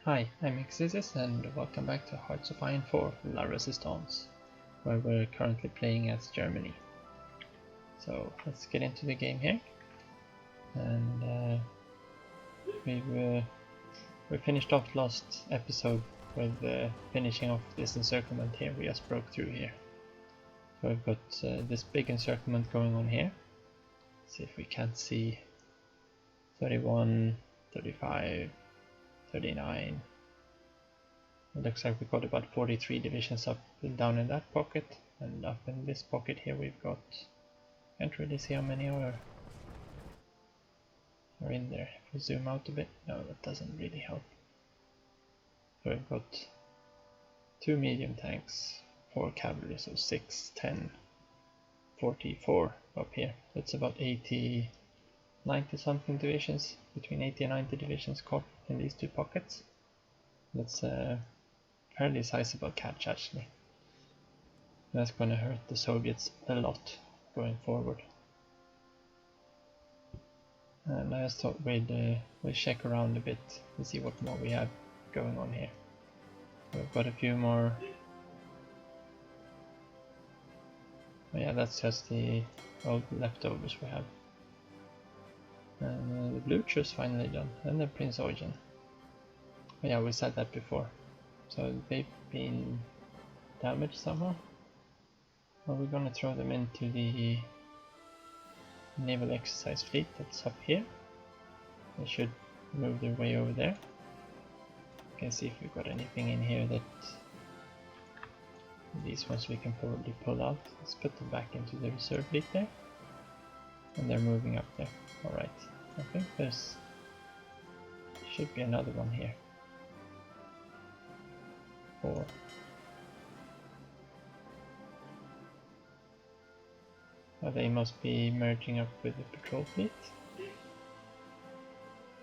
Hi, I'm Exis and welcome back to Hearts of Iron 4 La Resistance, where we're currently playing as Germany. So let's get into the game here. And we finished off last episode with finishing off this encirclement here. We just broke through here. So we've got this big encirclement going on here. Let's see if we can't see 31, 35, 39. It looks like we've got about 43 divisions up and down in that pocket, and up in this pocket here we've got, can't really see how many are in there. If we zoom out a bit, no, that doesn't really help. So we've got 2 medium tanks, 4 cavalry, so 6, 10, 44 up here. That's about 80, 90 something divisions, between 80 and 90 divisions caught in these two pockets. That's a fairly sizable catch actually. That's going to hurt the Soviets a lot going forward. And I just thought we'd check around a bit and see what more we have going on here. We've got a few more. Oh yeah, that's just the old leftovers we have. And the Blucher's finally done, and the Prince Eugen. Oh yeah, we said that before. So they've been damaged somehow. Well, we're gonna throw them into the naval exercise fleet that's up here. They should move their way over there. You can see if we've got anything in here that these ones we can probably pull out. Let's put them back into the reserve fleet there. And they're moving up there. Alright, I think there's should be another one here. 4. Oh, they must be merging up with the patrol fleet.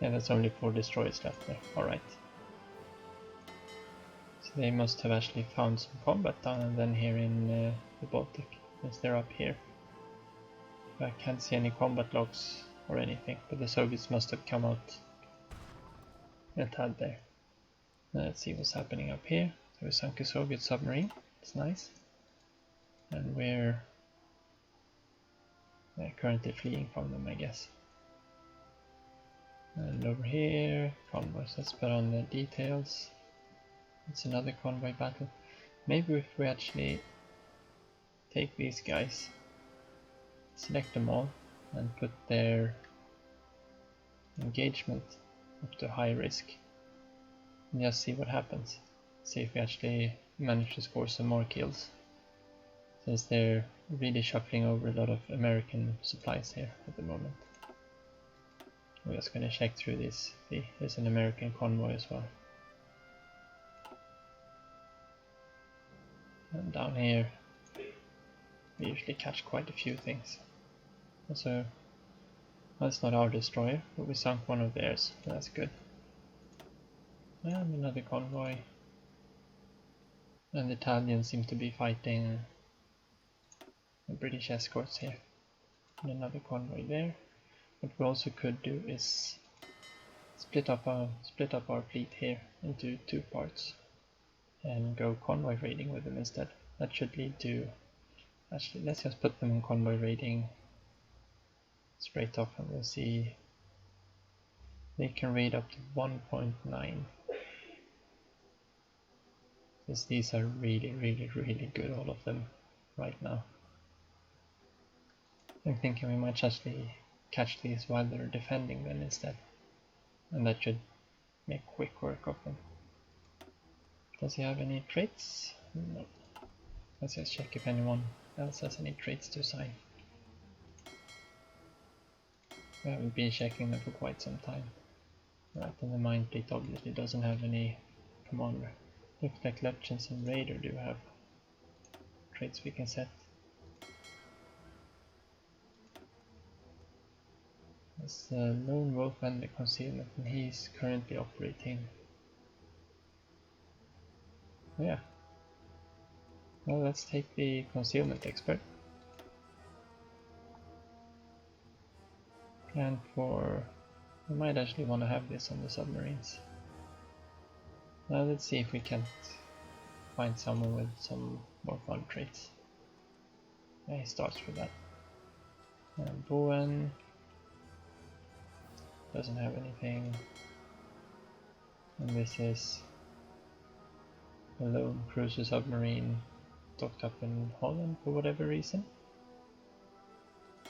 Yeah, that's only 4 destroyers left there. Alright. So they must have actually found some combat down here in the Baltic, since they're up here. I can't see any combat logs or anything, but the Soviets must have come out a tad there. Let's see what's happening up here. So we sunk a Soviet submarine. It's nice. And we're currently fleeing from them, I guess. And over here, convoys. Let's put on the details. It's another convoy battle. Maybe if we actually take these guys, select them all, and put their engagement up to high risk, and just see what happens. See if we actually manage to score some more kills, since they're really shuffling over a lot of American supplies here at the moment. We're just going to check through this. See, there's an American convoy as well. And down here we usually catch quite a few things. So that's not our destroyer, but we sunk one of theirs, so that's good. And another convoy. And the Italians seem to be fighting the British escorts here. And another convoy there. What we also could do is split up our fleet here into 2 parts and go convoy raiding with them instead. That should lead to, actually let's just put them in convoy raiding straight off, and we'll see they can raid up to 1.9. Since these are really good, all of them right now. I'm thinking we might actually catch these while they're defending them instead, and that should make quick work of them. Does he have any traits? No. Let's just check if anyone else has any traits to assign. We haven't been checking them for quite some time. Right, and the mine fleet obviously doesn't have any commander. Looks like Lutchens and Raider do have traits we can set. There's the Lone Wolf and the Concealment, and he's currently operating. Oh yeah. Well, let's take the Concealment Expert. And we might actually want to have this on the submarines. Now let's see if we can't find someone with some more fun traits. Yeah, he starts with that. Bowen doesn't have anything. And this is a lone cruiser submarine docked up in Holland for whatever reason.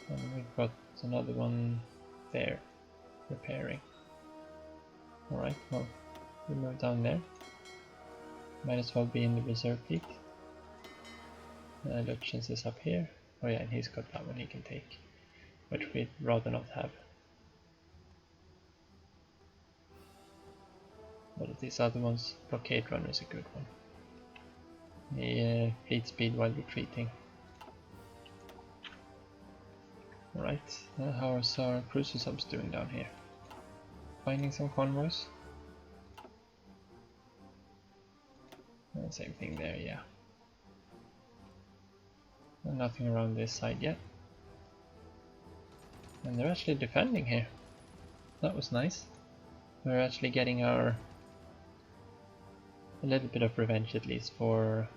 And we've got another one there, repairing. Alright, well, we move down there. Might as well be in the reserve fleet. Lucian's is up here. Oh yeah, and he's got that one he can take, which we'd rather not have. But of these other ones, blockade runner is a good one. The fleet speed while retreating. Alright, how are our cruiser subs doing down here? Finding some convoys? Same thing there, yeah. And nothing around this side yet. And they're actually defending here. That was nice. We're actually getting a little bit of revenge at least for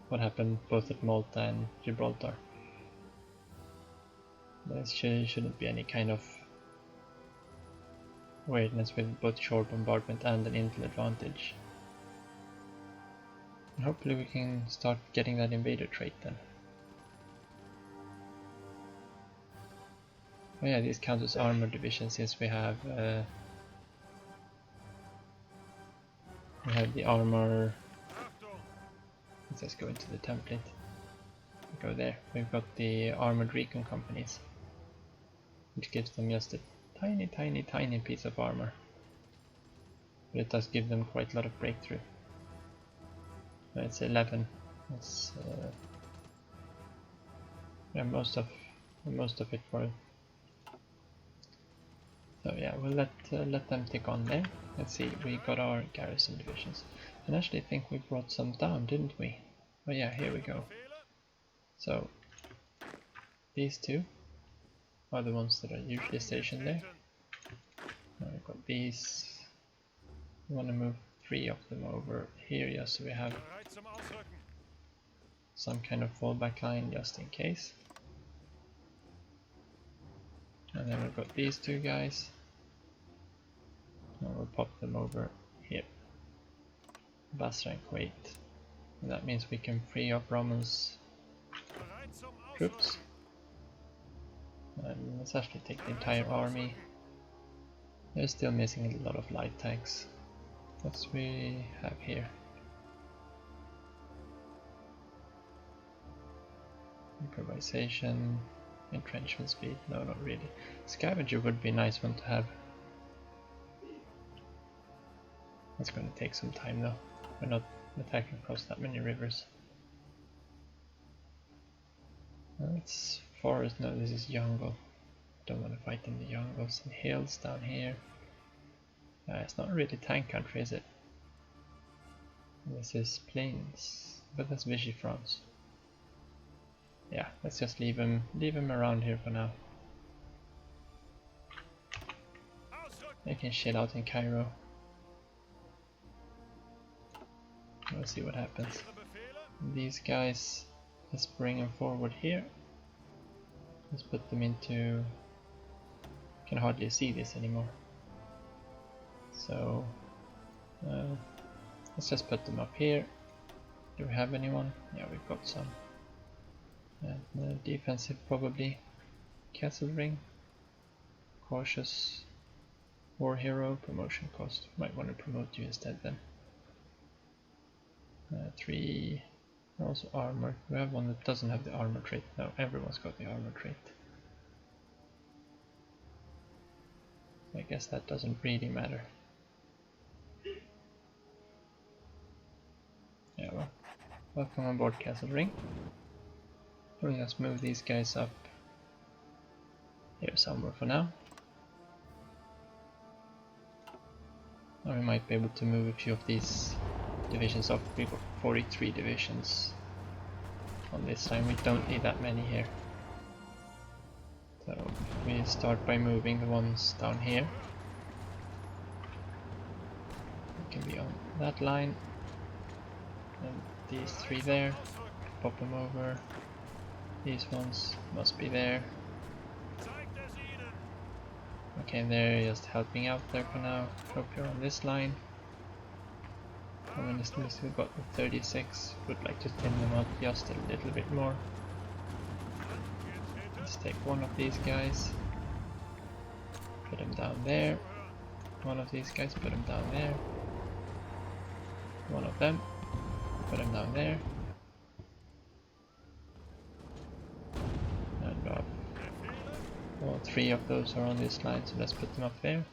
what happened both at Malta and Gibraltar. There shouldn't be any kind of weirdness with both shore bombardment and an intel advantage. And hopefully we can start getting that invader trait then. Oh yeah, this counts as armor division since we have the armor. Let's just go into the template. Go there. We've got the armored recon companies, which gives them just a tiny piece of armor, but it does give them quite a lot of breakthrough. It's 11. It's yeah, most of it for. So yeah, we'll let them tick on there. Let's see, we got our garrison divisions, and actually I think we brought some down, didn't we? Oh yeah, here we go. So these two are the ones that are usually stationed there. Now we've got these. We want to move 3 of them over here, just so we have some kind of fallback line just in case. And then we've got these 2 guys. And we'll pop them over here. Basra and Kuwait. And that means we can free up Roman's troops. And let's actually take the entire army. They're still missing a lot of light tanks. What we have here? Improvisation, entrenchment speed, no, not really. Scavenger would be a nice one to have. That's going to take some time though. We're not attacking across that many rivers. It's forest, no, this is jungle. Don't want to fight in the jungles and hills down here. It's not really tank country, is it? This is plains, but that's Vichy France. Yeah, let's just leave him around here for now. They can shit out in Cairo. We'll see what happens. These guys, let's bring them forward here. Let's put them into. Can hardly see this anymore. So let's just put them up here. Do we have anyone? Yeah, we've got some. And defensive probably. Castle Ring. Cautious. War Hero. Promotion cost. Might want to promote you instead then. 3. Also armor. We have one that doesn't have the armor trait. No, everyone's got the armor trait. I guess that doesn't really matter. Yeah, well, welcome on board Castle Ring. We'll just move these guys up here somewhere for now. Now we might be able to move a few of these divisions up. We've got 43 divisions on this time. We don't need that many here. So we start by moving the ones down here. It can be on that line, and these 3 there, pop them over. These ones must be there. Okay, they're just helping out there for now. Hope you're on this line. And then we've got the 36. Would like to thin them out just a little bit more. Let's take one of these guys. Put them down there. One of these guys, put them down there. One of them, put them down there. And all 3 of those are on this line, so let's put them up there.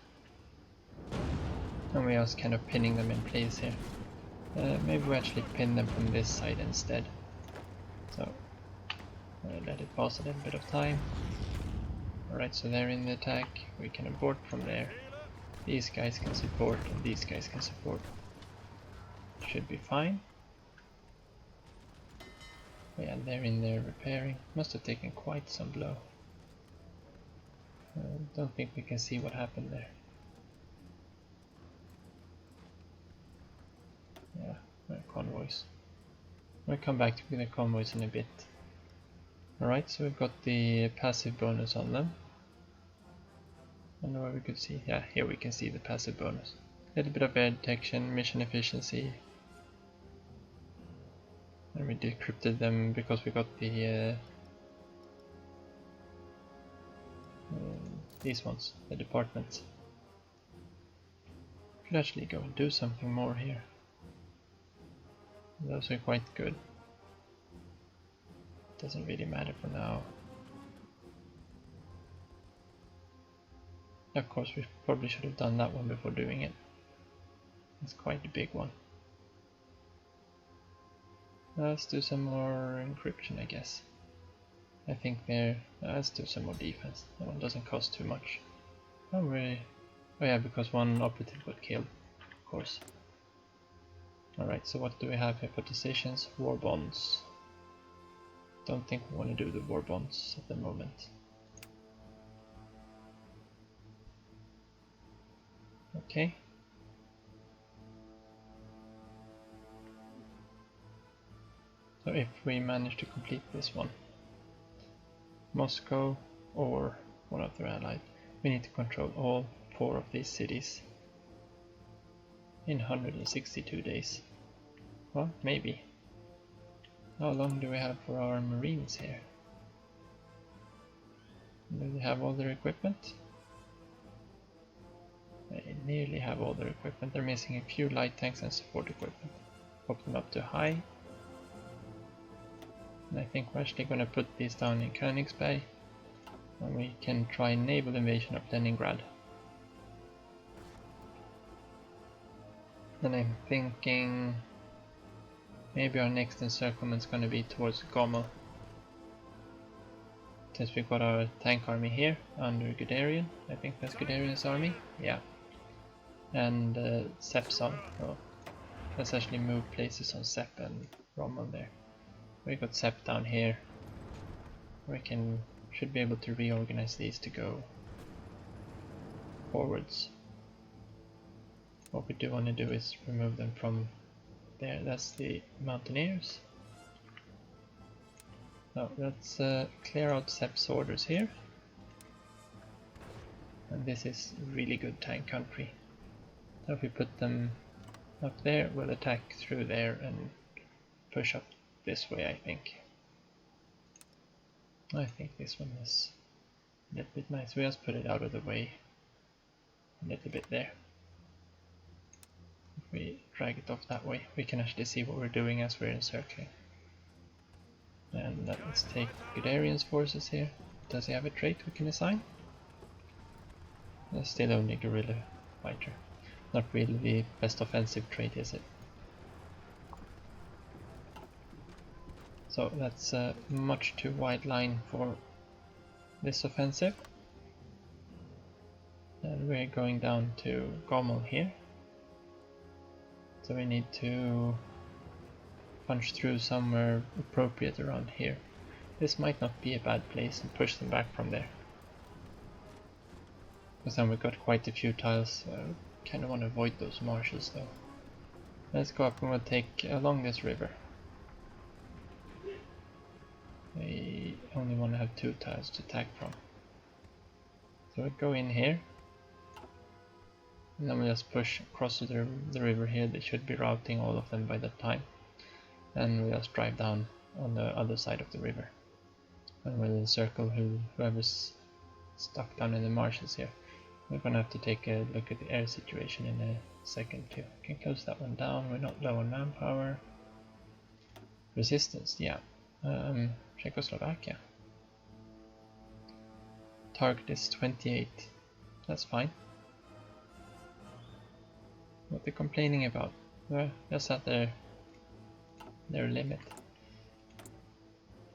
And we are kind of pinning them in place here. Maybe we actually pin them from this side instead. So let it pass a little bit of time. Alright, so they're in the attack. We can abort from there. These guys can support, and these guys can support. Should be fine. Yeah, they're in there repairing. Must have taken quite some blow. Don't think we can see what happened there. Yeah, convoys. We'll come back to the convoys in a bit. Alright, so we've got the passive bonus on them. I don't know where we could see. Yeah, here we can see the passive bonus. A little bit of air detection, mission efficiency. And we decrypted them because we got the these ones, the departments. Could actually go and do something more here. Those are quite good. Doesn't really matter for now. Of course, we probably should have done that one before doing it. It's quite a big one. Let's do some more encryption, I guess. I think there. Let's do some more defense. That one doesn't cost too much. Oh, really? Oh yeah, because one operative got killed, of course. Alright, so what do we have here for decisions? War bonds. Don't think we want to do the war bonds at the moment. Okay. So if we manage to complete this one, Moscow or one of their allies, we need to control all 4 of these cities in 162 days. Well, maybe. How long do we have for our marines here? Do they have all their equipment? They nearly have all their equipment. They're missing a few light tanks and support equipment. Pop them up to high. And I think we're actually going to put these down in Königsberg. And we can try naval invasion of Leningrad. Then I'm thinking maybe our next encirclement is going to be towards Gomel. Since we've got our tank army here under Guderian. I think that's Guderian's army. Yeah. And Sepp's army. Oh, let's actually move places on Sepp and Rommel there. We've got Sepp down here. We should be able to reorganize these to go forwards. What we do want to do is remove them from there. That's the mountaineers. So let's clear out Sepp's orders here. And this is really good tank country. So if we put them up there, we'll attack through there and push up this way, I think. I think this one is a little bit nice. We just put it out of the way a little bit there. If we drag it off that way, we can actually see what we're doing as we're encircling. And let's take Guderian's forces here. Does he have a trait we can assign? That's still only guerrilla fighter. Not really the best offensive trait, is it? So that's a much too wide line for this offensive. And we're going down to Gomel here. So we need to punch through somewhere appropriate around here. This might not be a bad place and push them back from there. Because then we've got quite a few tiles. I kind of want to avoid those marshes though. Let's go up and we'll take along this river. We only want to have 2 tiles to attack from. So we'll go in here. And then we'll just push across the river here. They should be routing all of them by that time. And we'll just drive down on the other side of the river. And we'll circle whoever's stuck down in the marshes here. We're gonna have to take a look at the air situation in a second too. Can close that one down. We're not low on manpower. Resistance, yeah. Czechoslovakia. Target is 28. That's fine. What they're complaining about? Well, just at their limit.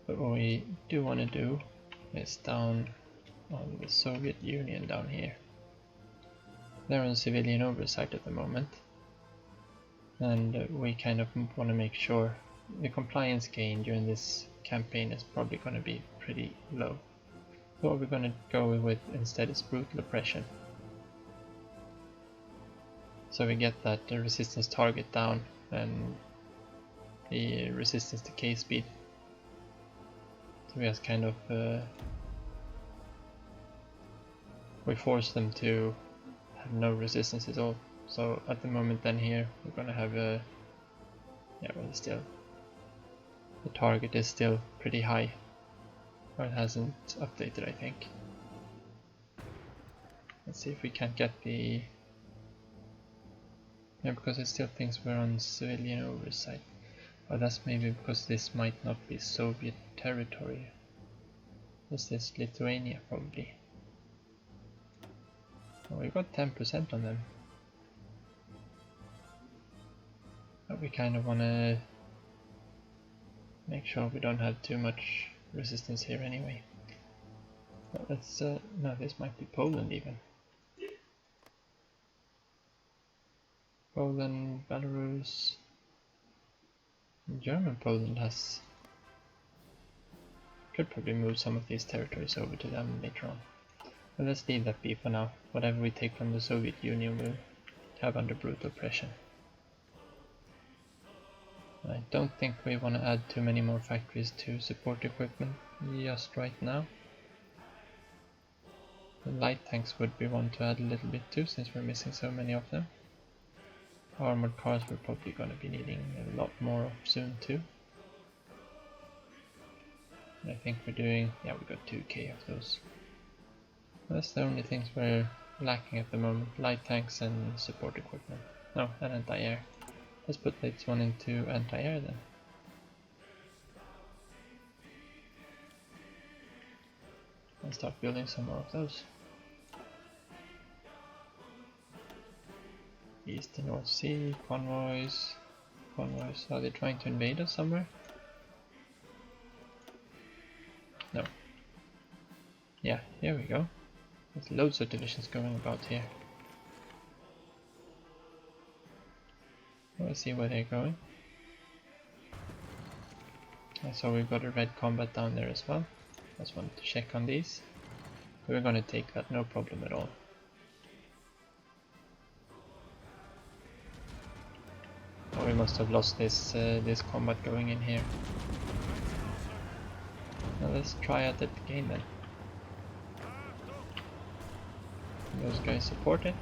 But what we do want to do is down on the Soviet Union down here. They're on civilian oversight at the moment, and we kind of want to make sure the compliance gain during this campaign is probably going to be pretty low. So what we're going to go with instead is brutal oppression. So we get that the resistance target down and the resistance decay speed. So we just kind of we force them to have no resistance at all. So at the moment then here we're gonna have a still the target is still pretty high, or it hasn't updated I think. Let's see if we can't get the because it still thinks we're on civilian oversight. Or that's maybe because this might not be Soviet territory. This is Lithuania probably. Oh, we got 10% on them. But we kind of want to make sure we don't have too much resistance here anyway. But let's no, this might be Poland even. Poland, Belarus, German Poland has could probably move some of these territories over to them later on. But let's leave that be for now. Whatever we take from the Soviet Union we'll have under brutal oppression. I don't think we want to add too many more factories to support equipment just right now. The light tanks would be one to add a little bit too, since we're missing so many of them. Armored cars we're probably going to be needing a lot more of soon too. I think we're doing, yeah, we got 2k of those. That's the only things we're lacking at the moment, light tanks and support equipment. No, and anti-air. Let's put this one into anti-air then. And start building some more of those. East and North Sea, convoys. Convoys, are they trying to invade us somewhere? No. Yeah, here we go. There's loads of divisions going about here. Let's see where they're going. I saw we've got a red combat down there as well. Just wanted to check on these. We're gonna take that, no problem at all. Oh, we must have lost this this combat going in here. Now let's try at it again then. Those guys support it.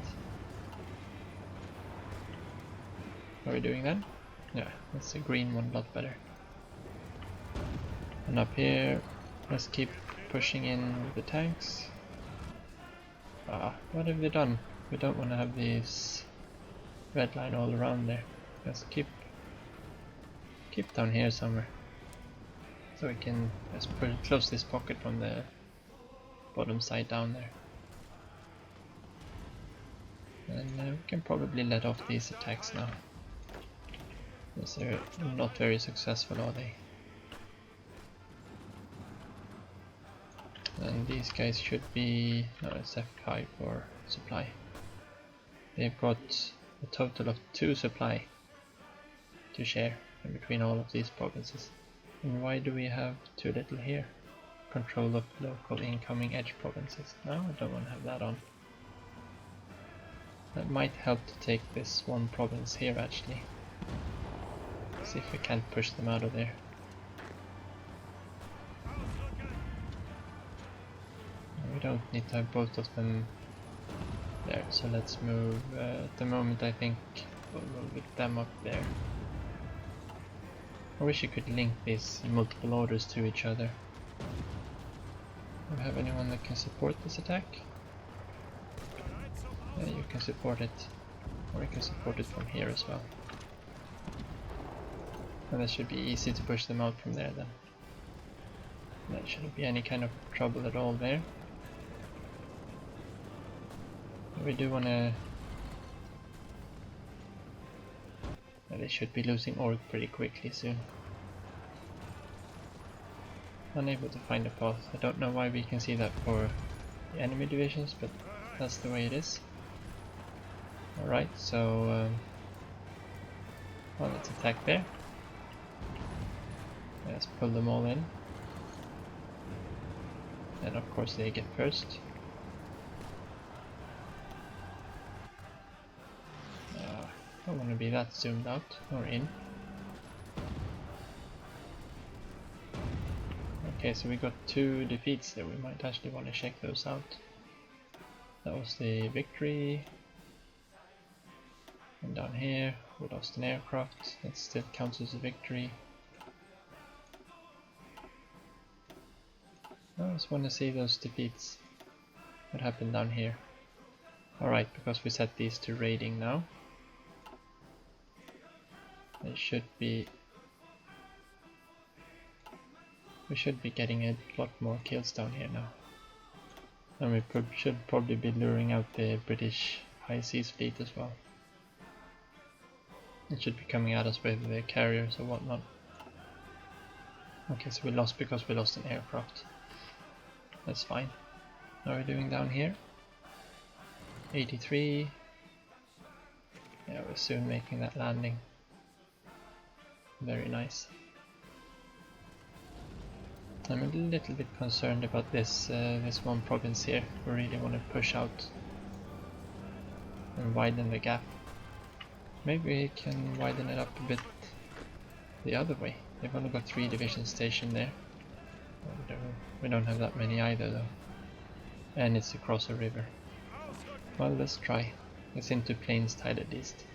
What are we doing then? Yeah, that's the green one a lot better. And up here, let's keep pushing in the tanks. Ah, what have they done? We don't want to have these red line all around there. Let's keep down here somewhere. So we can just close this pocket from the bottom side down there. And we can probably let off these attacks now. Because they're not very successful, are they? And these guys should be... no, it's F5 for supply. They've got a total of 2 supply to share in between all of these provinces. And why do we have too little here? Control of local incoming edge provinces. No, I don't want to have that on. That might help to take this one province here actually. see if we can't push them out of there. We don't need to have both of them there, so let's move. At the moment I think we'll move them up there. I wish you could link these multiple orders to each other. Do we have anyone that can support this attack? Yeah, you can support it. Or you can support it from here as well. And that should be easy to push them out from there then. There shouldn't be any kind of trouble at all there. We do want to... They should be losing orc pretty quickly soon. Unable to find a path. I don't know why we can see that for the enemy divisions, but that's the way it is. Alright, so... well, let's attack there. Let's pull them all in. And of course they get first. I don't want to be that zoomed out or in. Okay, so we got 2 defeats there. We might actually want to check those out. That was the victory. And down here we lost an aircraft. That still counts as a victory. I just want to see those defeats. What happened down here? Alright, because we set these to raiding now. They should be... we should be getting a lot more kills down here now. And we should probably be luring out the British High Seas Fleet as well. It should be coming at us with the carriers or whatnot. Okay, so we lost because we lost an aircraft. That's fine. How are we doing down here? 83. Yeah, we're soon making that landing. Very nice. I'm a little bit concerned about this this one province here. We really want to push out and widen the gap. Maybe we can widen it up a bit the other way. They've only got 3 divisions stationed there. We don't have that many either though. And it's across a river. Well, let's try. It's into plains tide at least.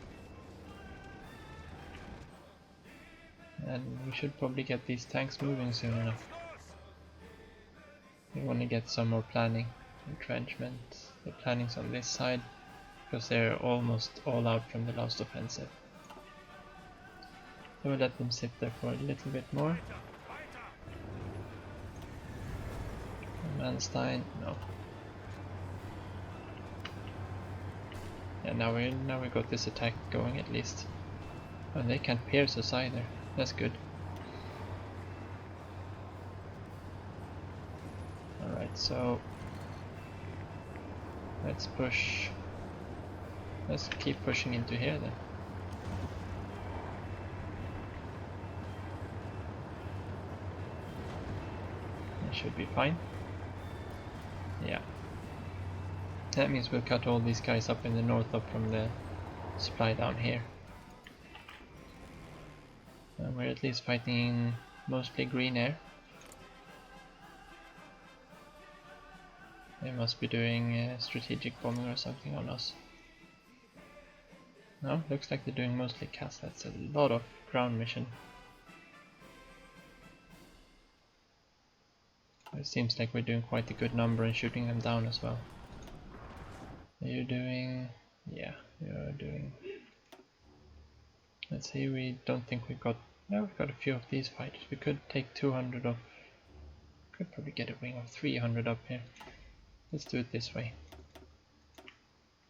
And we should probably get these tanks moving soon enough. We want to get some more planning. Entrenchment. The planning's on this side because they're almost all out from the last offensive. So we'll let them sit there for a little bit more. Manstein, no. Yeah, now we got this attack going at least. And they can't pierce us either. That's good. Alright, so let's push. Let's keep pushing into here then. That should be fine. Yeah. That means we'll cut all these guys up in the north up from the supply down here. And we're at least fighting mostly green air. They must be doing strategic bombing or something on us. No, looks like they're doing mostly CAS. That's a lot of ground mission. It seems like we're doing quite a good number and shooting them down as well. Are you doing... yeah, you're doing... Let's see, we don't think we've got... no, we've got a few of these fighters. We could take 200 of... could probably get a wing of 300 up here. Let's do it this way.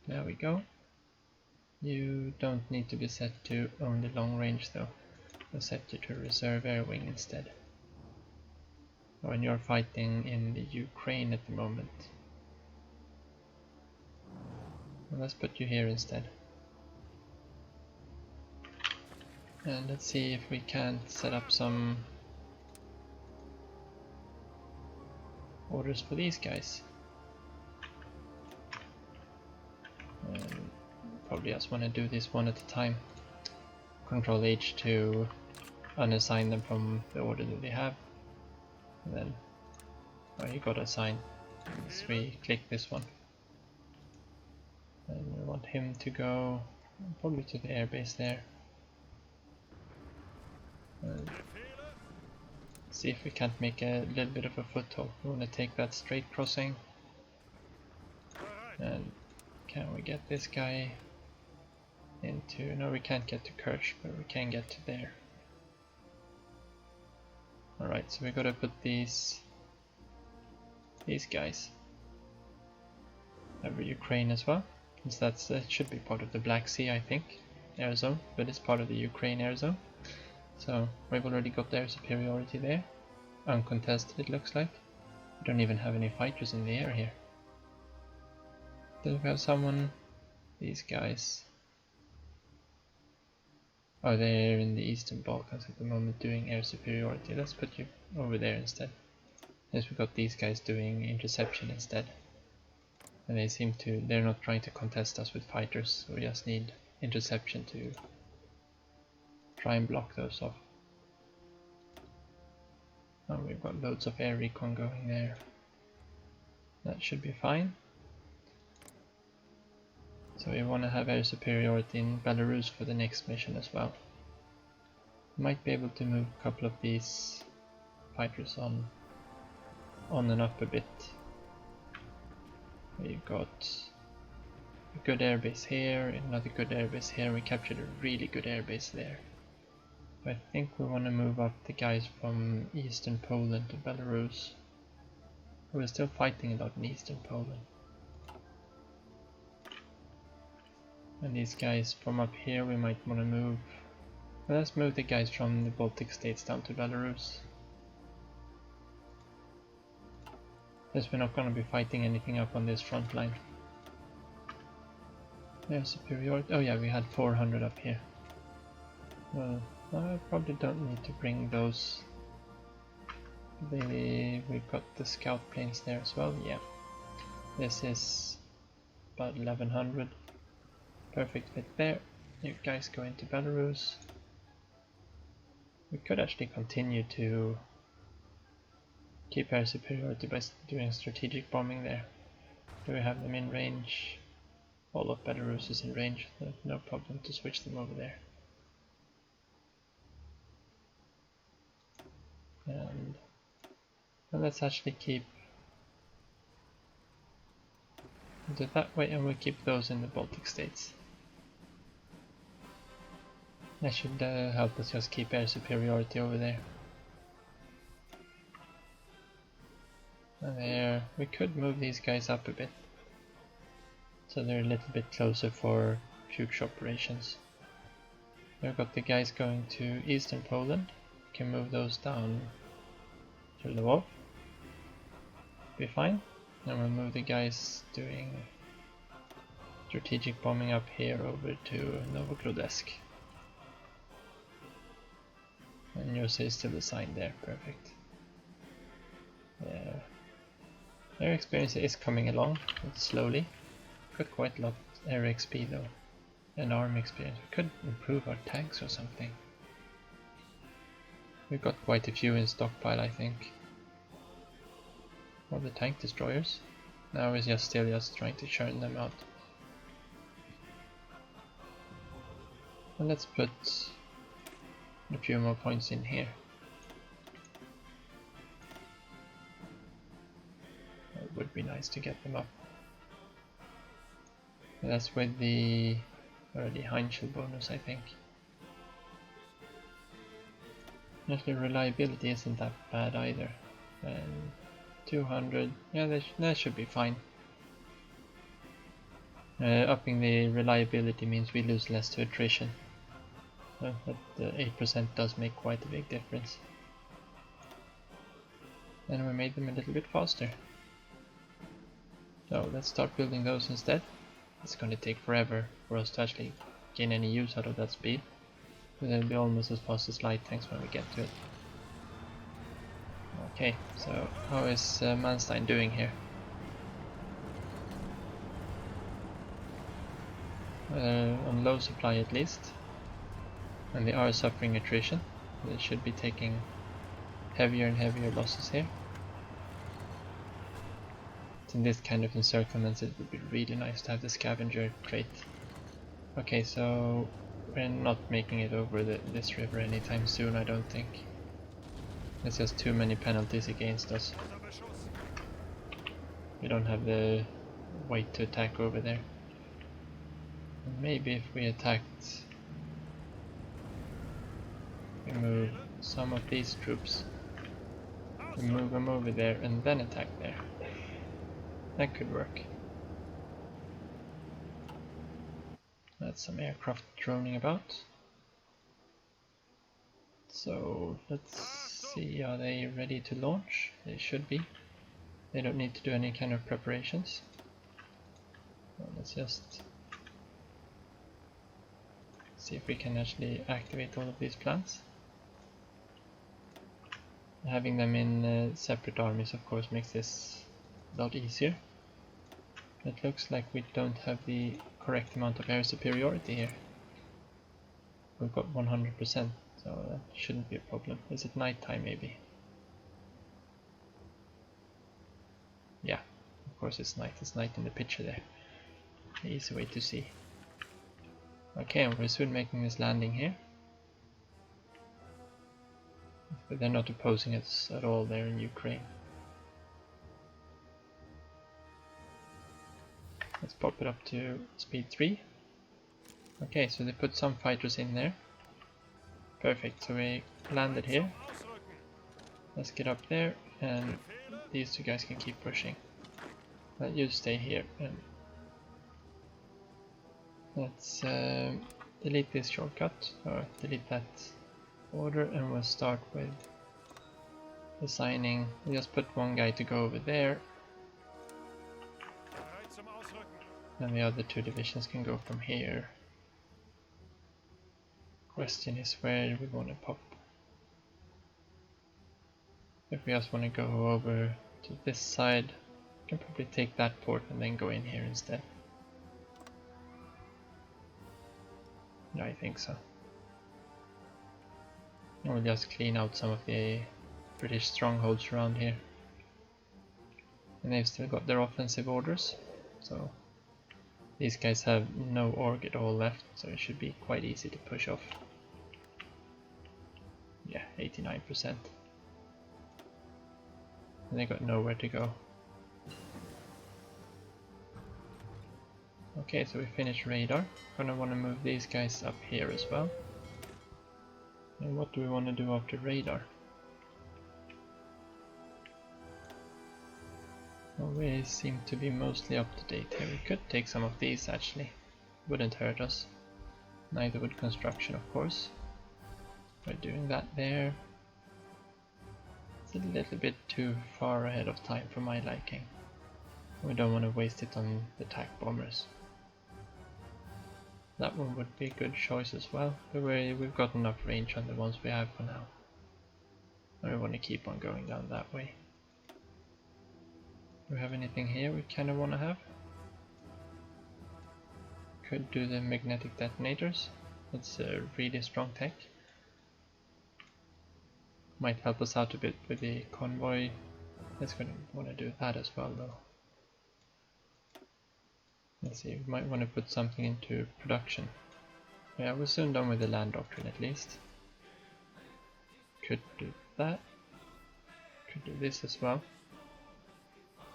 There we go. You don't need to be set to only long range though. I'll set you to reserve air wing instead. When you're fighting in the Ukraine at the moment. Well, let's put you here instead. And let's see if we can't set up some orders for these guys. Probably just want to do this one at a time. Control H to unassign them from the order that they have. And then, oh, you got assigned. Let's click this one. And we want him to go probably to the airbase there. And see if we can't make a little bit of a foothold. We want to take that straight crossing. And can we get this guy into... No, we can't get to Kirch, but we can get to there. Alright, so we gotta put these guys over Ukraine as well, since that's it should be part of the Black Sea, I think, air zone, but it's part of the Ukraine air zone. So we've already got their superiority there, uncontested it looks like. We don't even have any fighters in the air here. Do we have someone? These guys. Oh, they're in the Eastern Balkans at the moment doing air superiority. Let's put you over there instead. Yes, we got these guys doing interception instead. And they seem to, they're not trying to contest us with fighters, so we just need interception to try and block those off. Oh, we've got loads of air recon going there. That should be fine. So we want to have air superiority in Belarus for the next mission as well. Might be able to move a couple of these fighters on and up a bit. We've got a good airbase here, another good airbase here. We captured a really good airbase there. I think we want to move up the guys from Eastern Poland to Belarus. We're still fighting a lot in Eastern Poland. And these guys from up here we might want to move. Well, let's move the guys from the Baltic states down to Belarus. Since we're not going to be fighting anything up on this front line. There's superiority. Oh yeah, we had 400 up here. Well, I probably don't need to bring those. We've got the scout planes there as well. Yeah, this is about 1100. Perfect fit there. You guys go into Belarus. We could actually continue to keep air superiority by doing strategic bombing there. Do we have them in range? All of Belarus is in range, so no problem to switch them over there. And let's actually keep do it that way, and we'll keep those in the Baltic states. That should help us just keep air superiority over there. And there, we could move these guys up a bit, so they're a little bit closer for future operations. We've got the guys going to Eastern Poland. We can move those down to Lvov. Be fine. And we'll move the guys doing strategic bombing up here over to Novogrodsk. And yours is still assigned there, perfect. Yeah. Air experience is coming along, but slowly. Got quite a lot of air XP though, and arm experience. We could improve our tanks or something. We've got quite a few in stockpile, I think. Or the tank destroyers. Now we're just trying to churn them out. And let's put a few more points in here. It would be nice to get them up. And that's with the already Heinschel bonus, I think. Actually, reliability isn't that bad either. And 200, yeah, that should be fine. Upping the reliability means we lose less to attrition. But the 8% does make quite a big difference. And we made them a little bit faster. So let's start building those instead. It's going to take forever for us to actually gain any use out of that speed. But it'll be almost as fast as light tanks when we get to it. Okay, so how is Manstein doing here? On low supply at least. and they are suffering attrition. They should be taking heavier and heavier losses here. In this kind of encirclements it would be really nice to have the scavenger trait. Okay, so we're not making it over this river anytime soon, I don't think. There's just too many penalties against us. We don't have the weight to attack over there. And maybe if we attacked, we move some of these troops, we move them over there and then attack there. That could work. That's some aircraft droning about. So let's see, are they ready to launch? They should be. They don't need to do any kind of preparations. Well, let's just see if we can actually activate all of these plans. Having them in separate armies of course makes this a lot easier. It looks like we don't have the correct amount of air superiority here. We've got 100%, so that shouldn't be a problem. Is it nighttime maybe? Yeah, of course it's night in the picture there. Easy way to see. Okay, and we're soon making this landing here. But they're not opposing us at all there in Ukraine. Let's pop it up to speed 3. Okay, so they put some fighters in there. Perfect, so we landed here. Let's get up there and these two guys can keep pushing. Let you stay here and let's delete this shortcut, or delete that order, and we'll start with assigning. We'll just put one guy to go over there. And the other two divisions can go from here. Question is where do we want to pop? If we just want to go over to this side, we can probably take that port and then go in here instead. Yeah, I think so. And we'll just clean out some of the British strongholds around here. And they've still got their offensive orders, so these guys have no org at all left, so it should be quite easy to push off. Yeah, 89%. And they got nowhere to go. Okay, so we finished radar. Gonna want to move these guys up here as well. And what do we want to do after radar? Well, we seem to be mostly up to date here. We could take some of these actually. Wouldn't hurt us. Neither would construction, of course. We're doing that there. It's a little bit too far ahead of time for my liking. We don't want to waste it on the attack bombers. That one would be a good choice as well, but we've got enough range on the ones we have for now. And we want to keep on going down that way. Do we have anything here we kind of want to have? Could do the magnetic detonators. That's a really strong tech. Might help us out a bit with the convoy. Let's gonna want to do that as well though. Let's see, we might want to put something into production. Yeah, we're soon done with the land doctrine at least. Could do that. Could do this as well.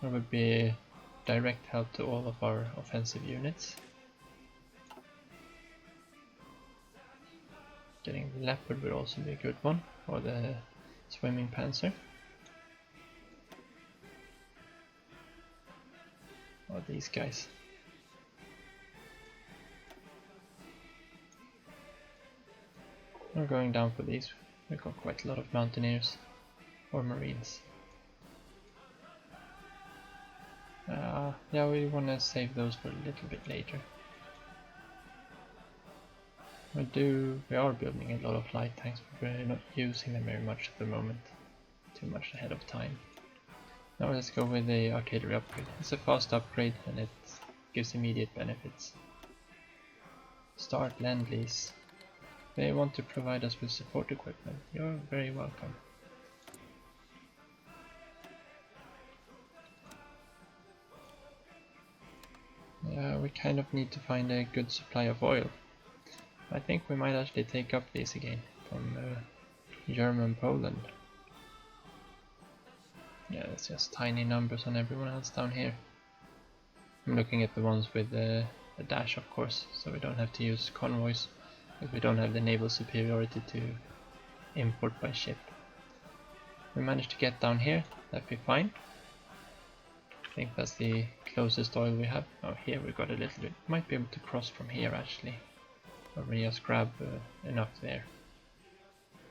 That would be direct help to all of our offensive units. Getting the leopard would also be a good one, or the swimming panzer. Or these guys. We're going down for these. We've got quite a lot of mountaineers or marines. Yeah, we want to save those for a little bit later. We are building a lot of light tanks, but we're not using them very much at the moment. Too much ahead of time. Now let's go with the artillery upgrade. It's a fast upgrade and it gives immediate benefits. Start Lend-Lease. They want to provide us with support equipment. You're very welcome. Yeah, we kind of need to find a good supply of oil. I think we might actually take up these again from German Poland. Yeah, it's just tiny numbers on everyone else down here. I'm looking at the ones with a dash, of course, so we don't have to use convoys, but we don't have the naval superiority to import by ship. We managed to get down here, that'd be fine. I think that's the closest oil we have. Oh, here we got a little bit. Might be able to cross from here actually. Or we just grab enough there.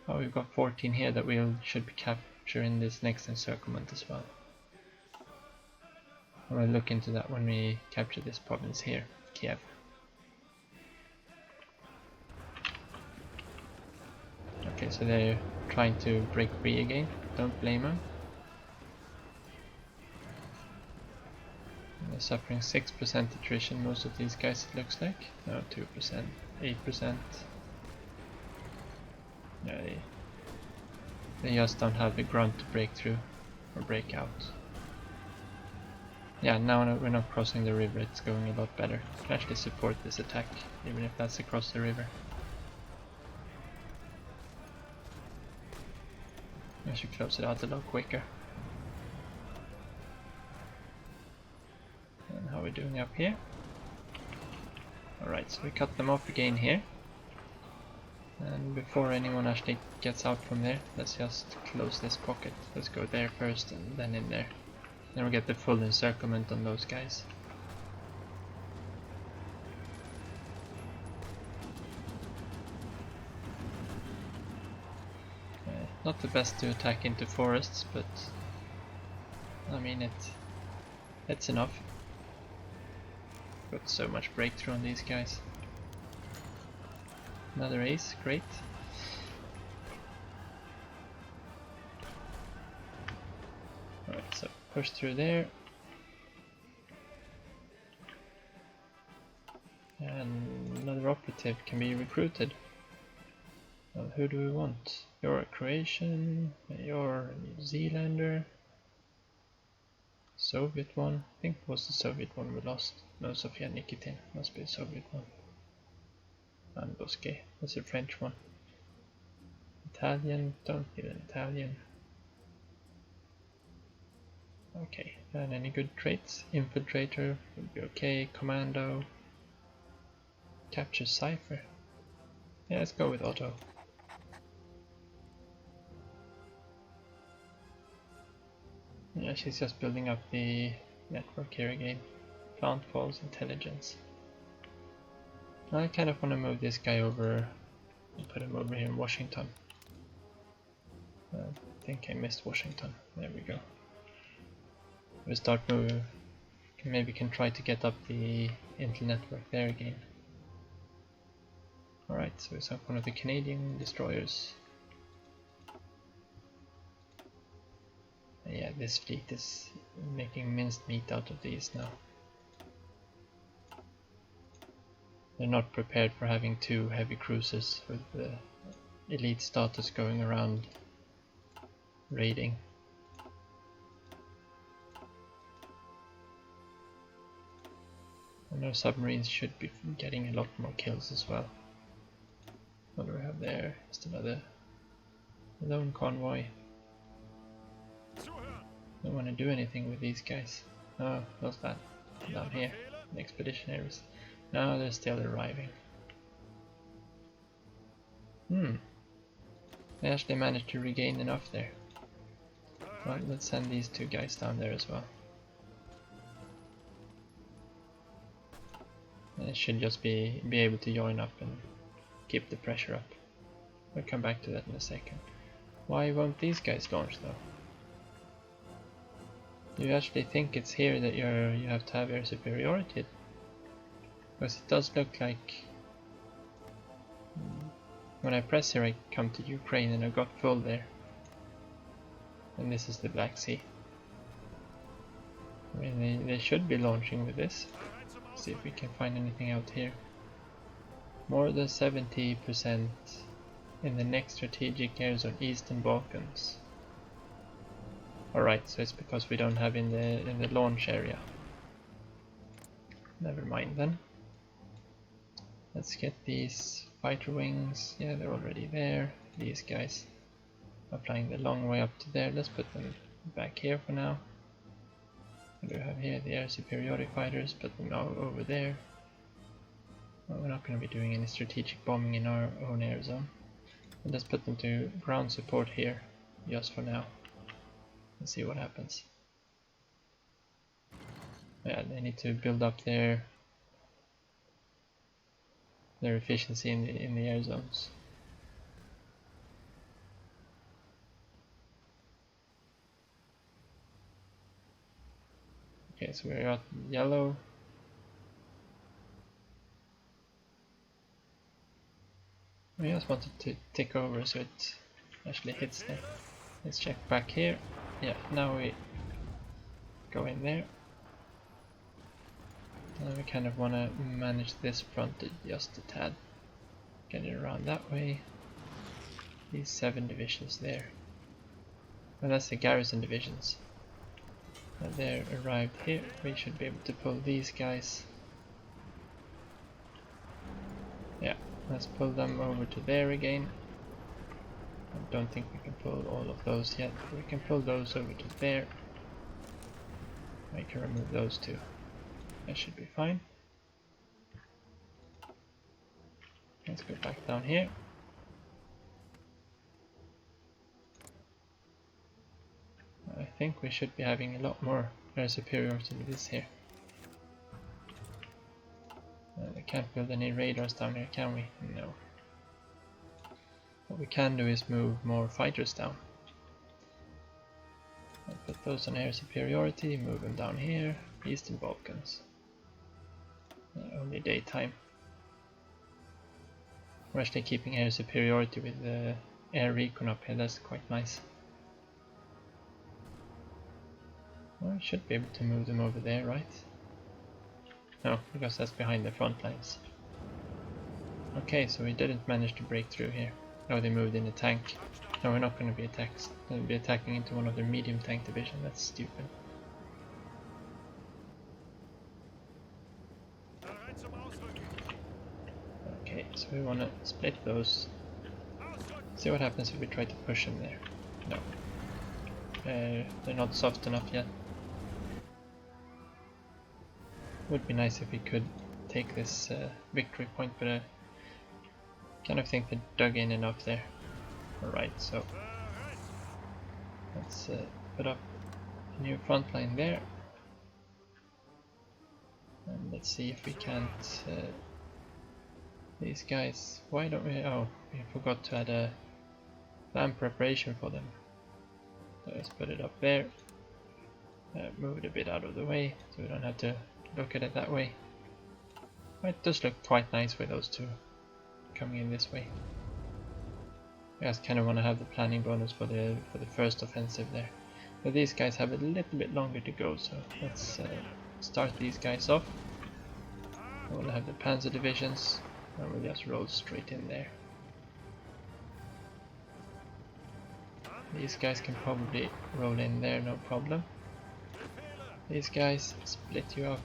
Oh, we've got 14 here that we should be capturing this next encirclement as well. I'm going to look into that when we capture this province here, Kiev. Okay, so they're trying to break free again. Don't blame them. They're suffering 6% attrition, most of these guys, it looks like. No, 2%, 8%. Yeah, they just don't have the grunt to break through or break out. Yeah, now we're not crossing the river, it's going a lot better. I can actually support this attack, even if that's across the river. I should close it out a lot quicker. And how are we doing up here? Alright, so we cut them off again here. And before anyone actually gets out from there, let's just close this pocket. Let's go there first and then in there. Then we get the full encirclement on those guys. Not the best to attack into forests, but I mean it's enough. Got so much breakthrough on these guys. Another ace, great. Alright, so push through there. And another operative can be recruited. Well, who do we want? You're a Croatian, you're a New Zealander. Soviet one, I think it was the Soviet one we lost. No, Sofia Nikitin, must be the Soviet one. And Bosque, that's a French one. Italian, don't need an Italian. Okay, and any good traits? Infiltrator would be okay, Commando. Capture Cipher. Yeah, let's go with Otto. Yeah, she's just building up the network here again. Plant Falls Intelligence. I kind of want to move this guy over and put him over here in Washington. I think I missed Washington. There we go. We start moving. Maybe can try to get up the Intel network there again. Alright, so we sunk one of the Canadian destroyers. Yeah, this fleet is making minced meat out of these now. They're not prepared for having two heavy cruisers with the elite status going around raiding. And our submarines should be getting a lot more kills as well. What do we have there? Just another lone convoy. Don't want to do anything with these guys. Oh, what's that? Down here. The expeditionaries. No, they're still arriving. They actually managed to regain enough there. Right, let's send these two guys down there as well. They should just be able to join up and keep the pressure up. We'll come back to that in a second. Why won't these guys launch though? Do you actually think it's here that you have to have air superiority? Because it does look like when I press here I come to Ukraine and I got full there. And this is the Black Sea. I mean they should be launching with this. See if we can find anything out here. More than 70% in the next strategic areas on Eastern Balkans. Alright, so it's because we don't have in the launch area. Never mind then. Let's get these fighter wings. Yeah, they're already there. These guys are flying the long way up to there. Let's put them back here for now. What do we have here? The air superiority fighters. Put them over there. Well, we're not going to be doing any strategic bombing in our own air zone. And let's put them to ground support here, just for now. Let's see what happens. Yeah, they need to build up their efficiency in the air zones. Okay, so we're at yellow. We just wanted to tick over so it actually hits there. Let's check back here. Yeah, now we go in there. And we kind of want to manage this front just a tad. Get it around that way. These 7 divisions there. Well, that's the garrison divisions. And they're arrived here. We should be able to pull these guys. Yeah, let's pull them over to there again. I don't think we can pull all of those yet. We can pull those over to there. I can remove those two. That should be fine. Let's go back down here. I think we should be having a lot more air superiority with this here. We can't build any radars down here, can we? No. What we can do is move more fighters down. I'll put those on air superiority, move them down here, Eastern Balkans. Only daytime. We're actually keeping air superiority with the air recon up here, that's quite nice. Well, we should be able to move them over there, right? No, because that's behind the front lines. Okay, so we didn't manage to break through here. Oh, they moved in a tank. No, we're not going to be attacked. We'll be attacking into one of their medium tank division. That's stupid. Okay, so we want to split those. See what happens if we try to push them there. No. They're not soft enough yet. Would be nice if we could take this victory point, but I kind of think they dug in enough there. Alright, so let's put up a new front line there. And let's see if we can't... these guys, why don't we... Oh, we forgot to add a land preparation for them. So let's put it up there. Move it a bit out of the way so we don't have to look at it that way. It does look quite nice with those two coming in this way. I just kind of want to have the planning bonus for the first offensive there. But these guys have a little bit longer to go, so let's start these guys off. We'll have the panzer divisions and we'll just roll straight in there. These guys can probably roll in there, no problem. These guys, split you up.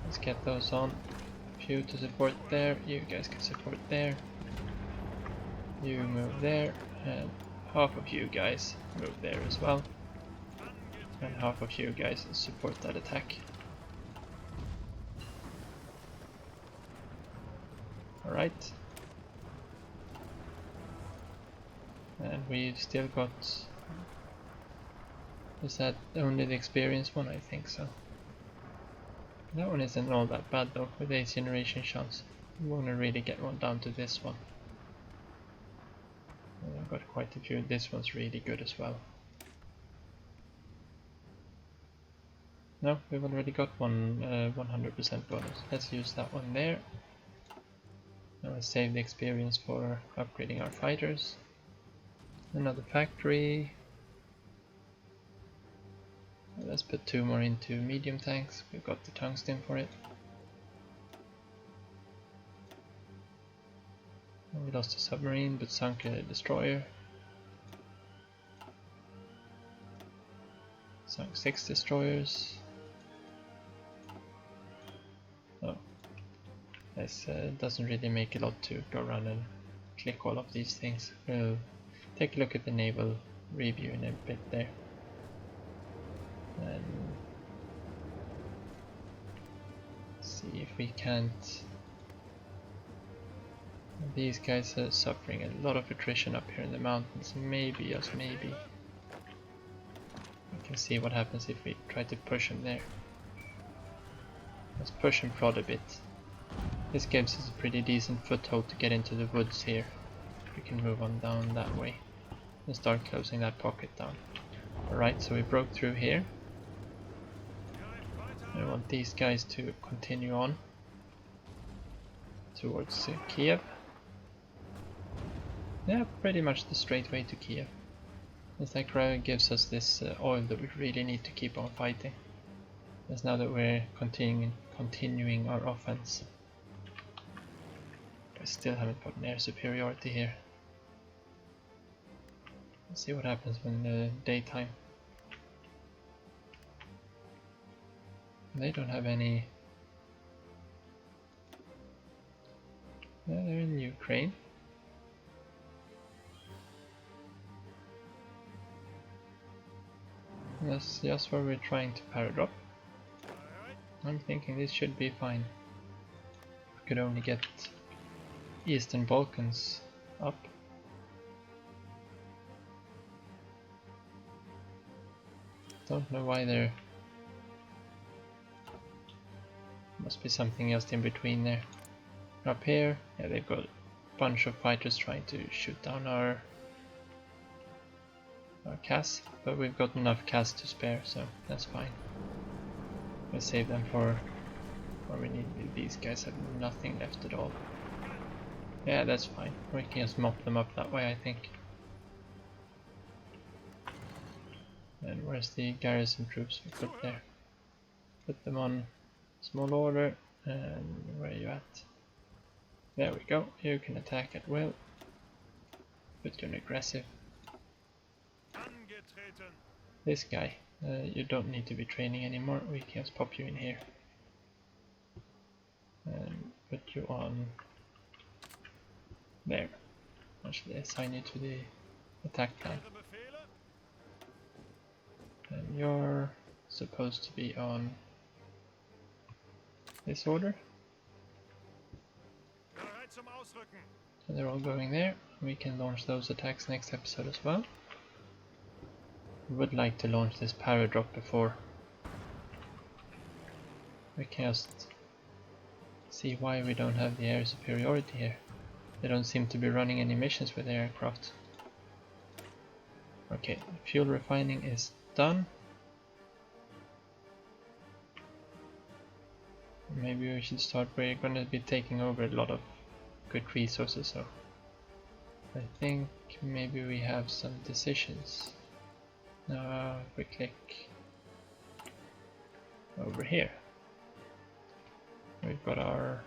Let's get those on. A few to support there, you guys can support there. You move there, and half of you guys move there as well. And half of you guys support that attack. Alright. And we've still got... Is that only the experienced one? I think so. That one isn't all that bad though, with 8th generation chance. We want to really get one down to this one. And I've got quite a few. This one's really good as well. No, we've already got one 100% bonus. Let's use that one there. Now let's save the experience for upgrading our fighters. Another factory. Let's put 2 more into medium tanks. We've got the tungsten for it. We lost a submarine but sunk a destroyer. Sunk 6 destroyers. Oh, this doesn't really make a lot to go around and click all of these things. We'll take a look at the naval review in a bit there. And see if we can't. These guys are suffering a lot of attrition up here in the mountains. Maybe, just maybe, we can see what happens if we try to push them there. Let's push and prod a bit. This gives us a pretty decent foothold to get into the woods here. We can move on down that way and start closing that pocket down. Alright, so we broke through here. I want these guys to continue on towards Kiev. Yeah, pretty much the straight way to Kiev. This gives us this oil that we really need to keep on fighting. That's now that we're continuing our offense. I still haven't gotten air superiority here. Let's see what happens when the daytime. They don't have any. Yeah, they're in Ukraine. That's just where we're trying to paradrop. I'm thinking this should be fine. We could only get Eastern Balkans up. Don't know why there must be something else in between there. Up here, yeah, they've got a bunch of fighters trying to shoot down our CAS, but we've got enough CAS to spare, so that's fine. We'll save them for where we need. These guys have nothing left at all. Yeah, that's fine. We can just mop them up that way, I think. And where's the garrison troops we put there? Put them on small order, and where are you at? There we go. You can attack at will. Put you on aggressive. This guy, you don't need to be training anymore. We can just pop you in here and put you on there. Actually, assign you to the attack plan. And you're supposed to be on this order. So they're all going there. We can launch those attacks next episode as well. Would like to launch this paradrop before. We can just see why we don't have the air superiority here. They don't seem to be running any missions with the aircraft. Okay, fuel refining is done. Maybe we should start. We're going to be taking over a lot of good resources, so I think maybe we have some decisions. Now if we click over here, we've got our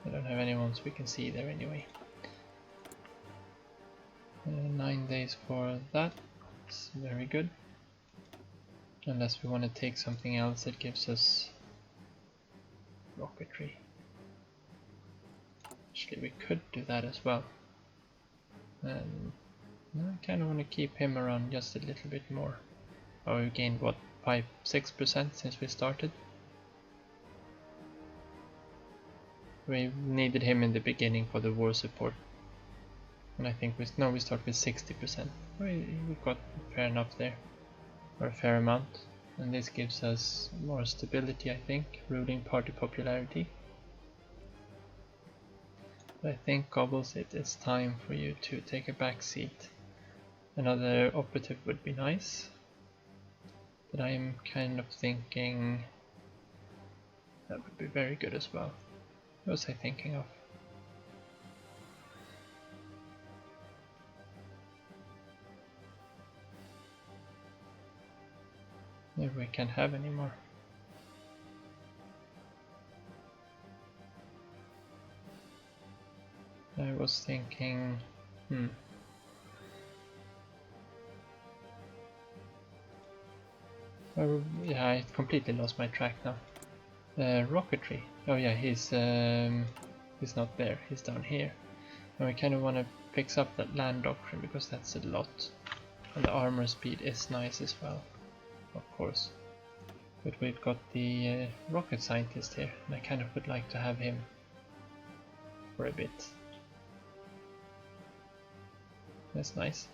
I don't have any ones we can see there anyway. 9 days for that. It's very good. Unless we want to take something else that gives us rocketry. Actually, we could do that as well. And I kind of want to keep him around just a little bit more. Oh, we gained what, 5-6% since we started? We needed him in the beginning for the war support. And I think we start with 60%. We got fair enough there. Or a fair amount. And this gives us more stability, I think. Ruling party popularity. But I think, Gobbles, it is time for you to take a back seat. Another operative would be nice. But I'm kind of thinking that would be very good as well. What was I thinking of? Maybe we can't have any more. was thinking, oh, yeah, I completely lost my track now. Rocketry. Oh yeah, he's not there. He's down here. And we kind of want to fix up that land doctrine because that's a lot. And the armor speed is nice as well, of course. But we've got the rocket scientist here, and I kind of would like to have him for a bit. That's nice.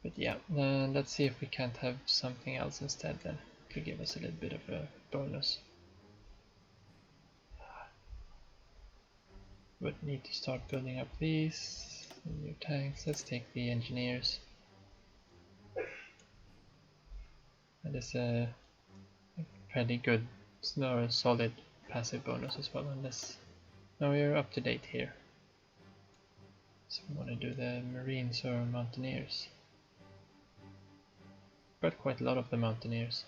But yeah, let's see if we can't have something else instead then, to give us a little bit of a bonus. Would need to start building up these new tanks. Let's take the engineers. That is a fairly good, solid passive bonus as well on this. Now we're up to date here. So we want to do the Marines or Mountaineers. Got quite a lot of the Mountaineers.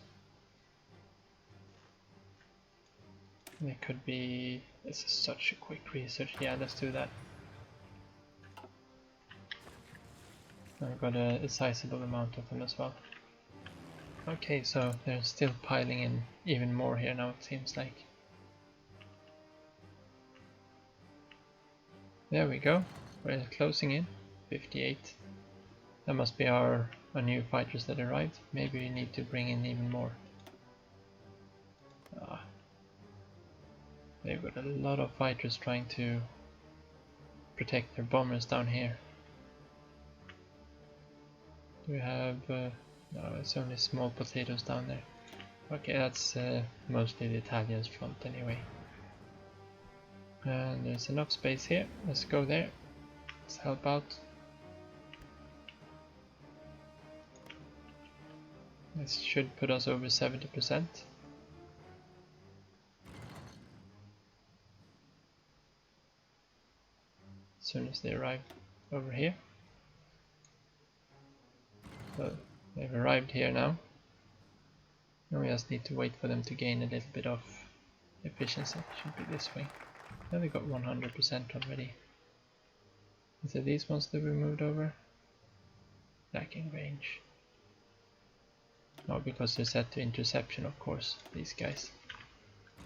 And it could be... this is such a quick research. Yeah, let's do that. And we've got a sizable amount of them as well. Okay, so they're still piling in even more here now, it seems like. There we go. We're closing in. 58. That must be our new fighters that arrived. Maybe we need to bring in even more. They've got a lot of fighters trying to protect their bombers down here. Do we have... no, it's only small potatoes down there. Okay, that's mostly the Italians' front anyway. And there's enough space here. Let's go there. Let's help out. This should put us over 70%. As soon as they arrive over here. So they've arrived here now. Now we just need to wait for them to gain a little bit of efficiency. Should be this way. Now we got 100% already. Is it these ones that we moved over? Lacking range. Oh, because they're set to interception, of course, these guys.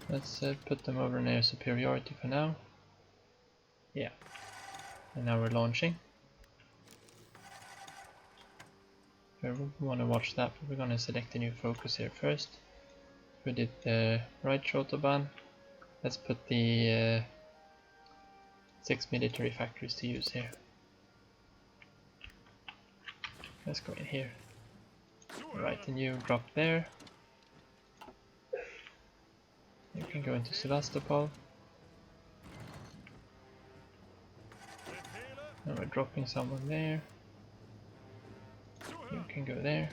Let's put them over in air superiority for now. Yeah. And now we're launching. We want to watch that, but we're going to select a new focus here first. We did the right autobahn. Let's put the 6 military factories to use here. Let's go in here. Right, and you drop there. You can go into Sevastopol. And we're dropping someone there. You can go there.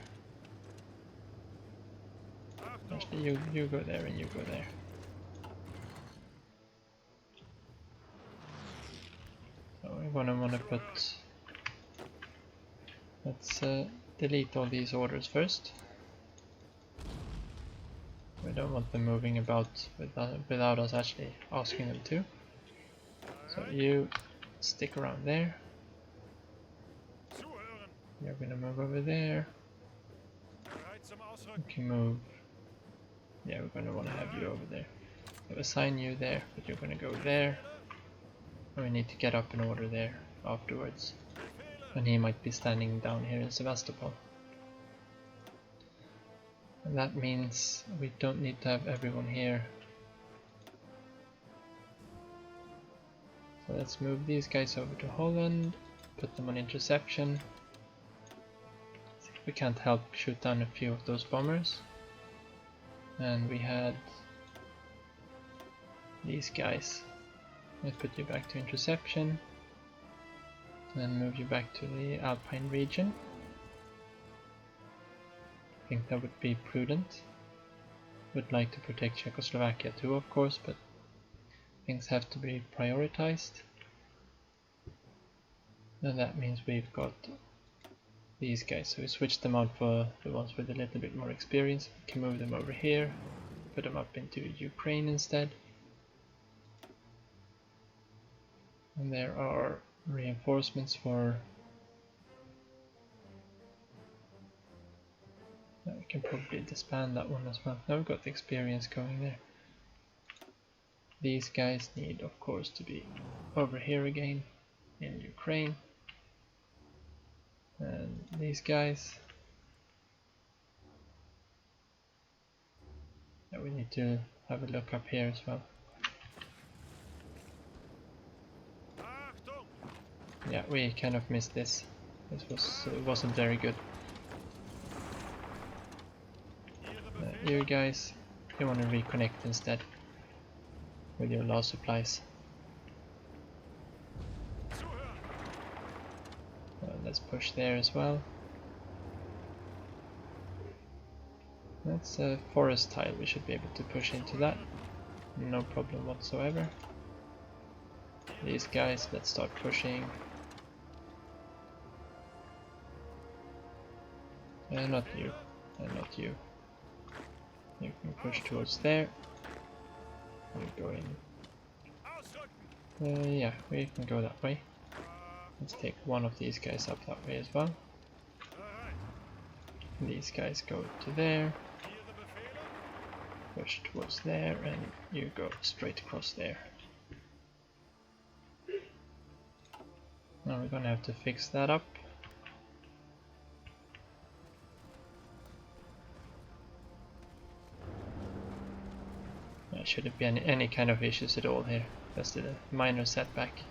Actually, you go there and you go there. So we're gonna want to put... let's delete all these orders first. We don't want them moving about without us actually asking them to. So you stick around there. You're gonna move over there. You can move. Yeah, we're gonna want to have you over there. We'll assign you there, but you're gonna go there. And we need to get up in order there afterwards. And he might be standing down here in Sevastopol. And that means we don't need to have everyone here. So let's move these guys over to Holland, put them on interception. See if we can't help shoot down a few of those bombers. And we had these guys. Let's put you back to interception. And move you back to the Alpine region. I think that would be prudent. Would like to protect Czechoslovakia too, of course, but things have to be prioritized. And that means we've got these guys, so we switched them out for the ones with a little bit more experience. We can move them over here. put them up into Ukraine instead. And there are reinforcements for... we can probably disband that one as well. Now we've got the experience going there. These guys need, of course, to be over here again in Ukraine. And these guys... we need to have a look up here as well. Yeah, we kind of missed this. This wasn't very good. You guys, you want to reconnect instead with your law supplies. Let's push there as well. That's a forest tile, we should be able to push into that. No problem whatsoever. These guys, let's start pushing. Not you, not you. You can push towards there. We're going... yeah, we can go that way. Let's take one of these guys up that way as well. These guys go to there. Push towards there, and you go straight across there. Now we're gonna have to fix that up. There shouldn't be any kind of issues at all here. Just a minor setback.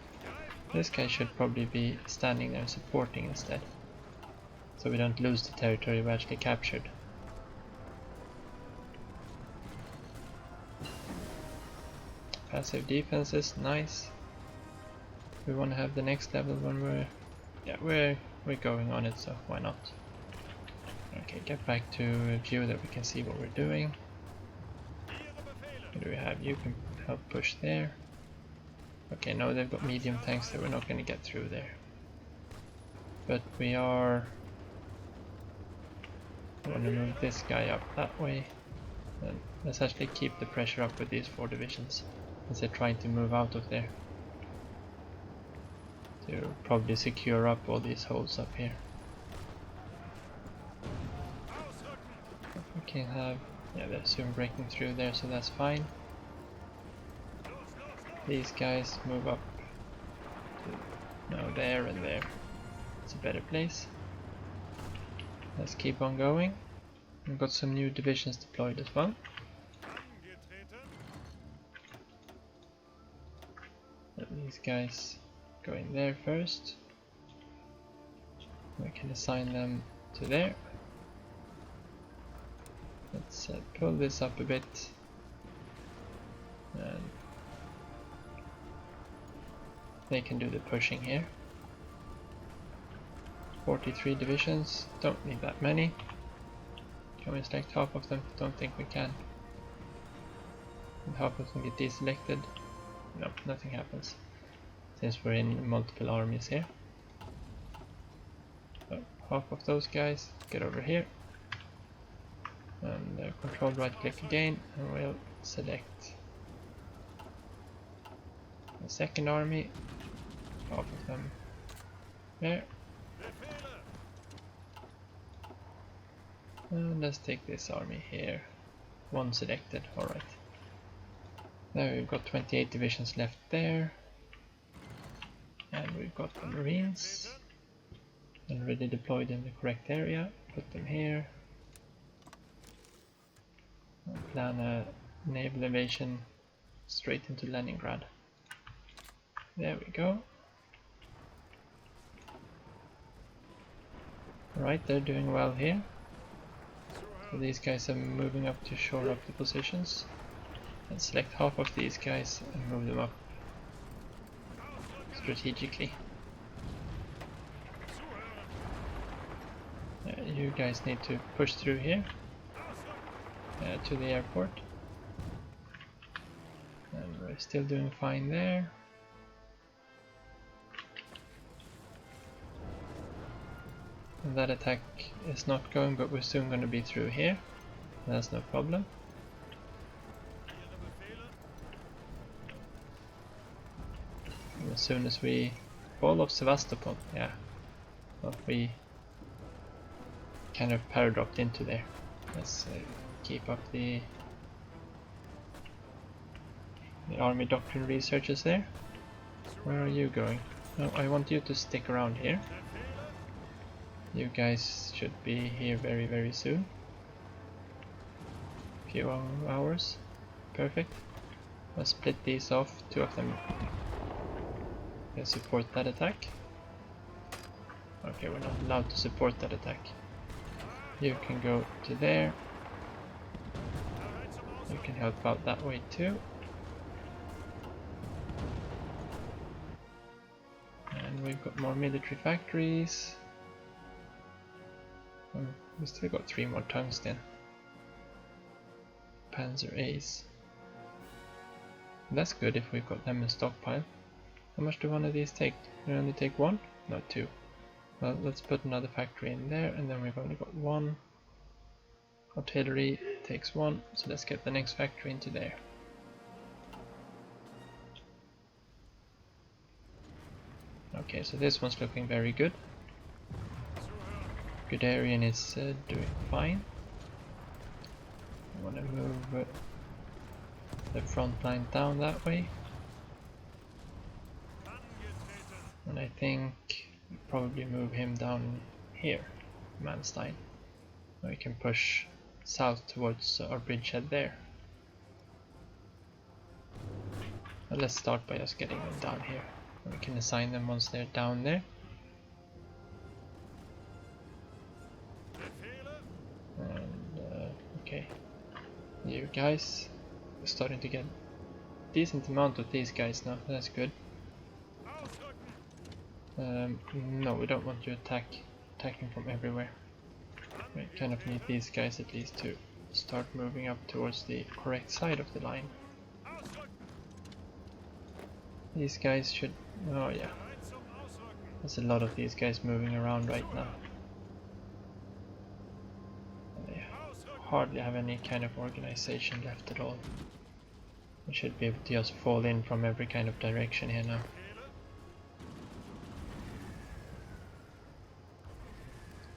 This guy should probably be standing there supporting instead, so we don't lose the territory we actually captured. Passive defenses, nice. We want to have the next level when we're going on it, so why not? Okay, get back to a view that we can see what we're doing. What do we have? You can help push there. Okay, no, they've got medium tanks that we're not going to get through there. But we are... I want to move this guy up that way. And let's actually keep the pressure up with these 4 divisions as they're trying to move out of there. To probably secure up all these holes up here. We can have... yeah, they're soon breaking through there, so that's fine. These guys move up to now there and there. It's a better place. Let's keep on going. We've got some new divisions deployed as well. Let these guys go in there first. We can assign them to there. Let's pull this up a bit. And they can do the pushing here. 43 divisions, don't need that many. Can we select half of them? Don't think we can. And half of them get deselected. No, nothing happens, since we're in multiple armies here. So half of those guys get over here. And control right click again, and we'll select the second army. Half of them there. And let's take this army here. One selected, alright. Now we've got 28 divisions left there. And we've got the Marines already deployed in the correct area. Put them here. And plan a naval invasion straight into Leningrad. There we go. Alright, they're doing well here. So these guys are moving up to shore up the positions. And select half of these guys and move them up strategically. You guys need to push through here to the airport. And we're still doing fine there. And that attack is not going, but we're soon going to be through here. That's no problem. as soon as we fall off Sevastopol, yeah, well, we kind of paradoxed into there. Let's keep up the army doctrine researchers there. Where are you going? No, I want you to stick around here. You guys should be here very, very soon. Few hours. Perfect. Let's split these off. Two of them can support that attack. Okay, we're not allowed to support that attack. You can go to there. You can help out that way too. And we've got more military factories. Oh, we still got 3 more tungsten. Panzer Ace. That's good if we've got them in stockpile. How much do one of these take? We only take 1? No, 2. Well, let's put another factory in there, and then we've only got 1. Artillery takes 1, so let's get the next factory into there. Okay, so this one's looking very good. Guderian is doing fine. I want to move the front line down that way. And I think we'll probably move him down here, Manstein. We can push south towards our bridgehead there. But let's start by just getting them down here. We can assign them once they're down there. And okay, you guys are starting to get a decent amount of these guys now. That's good. No, we don't want you attacking from everywhere. We kind of need these guys at least to start moving up towards the correct side of the line. These guys should... oh yeah. There's a lot of these guys moving around right now. They hardly have any kind of organization left at all. We should be able to just fall in from every kind of direction here now.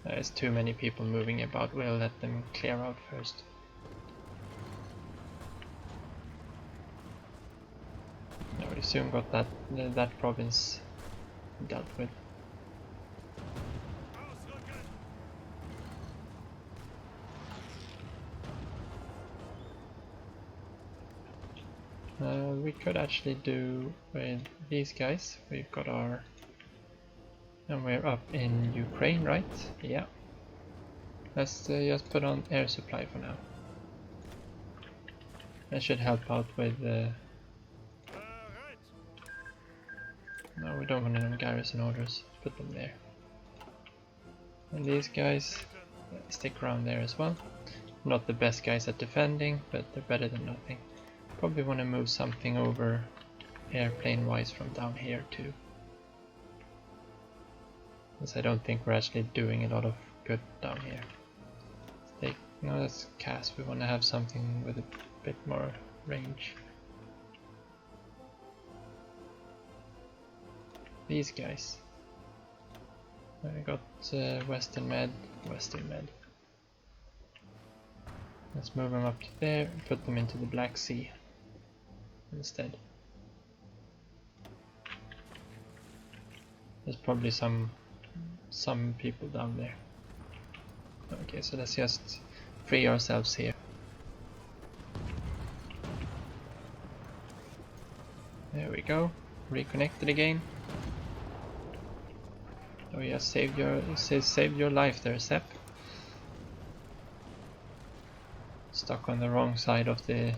There's too many people moving about. We'll let them clear out first. Now we soon got that province dealt with. We could actually do with these guys. We've got our... and we're up in Ukraine, right? Yeah. Let's just put on air supply for now. That should help out with... no, we don't want any garrison orders. Put them there. And these guys stick around there as well. Not the best guys at defending, but they're better than nothing. Probably want to move something over airplane wise from down here too. Because I don't think we're actually doing a lot of good down here. No, that's cast. We want to have something with a bit more range. These guys. I got Western Med. Let's move them up to there and put them into the Black Sea instead. There's probably some people down there. Okay, so let's just free ourselves here. There we go. Reconnected again. Oh yeah, saved your life there, Sepp. Stuck on the wrong side of the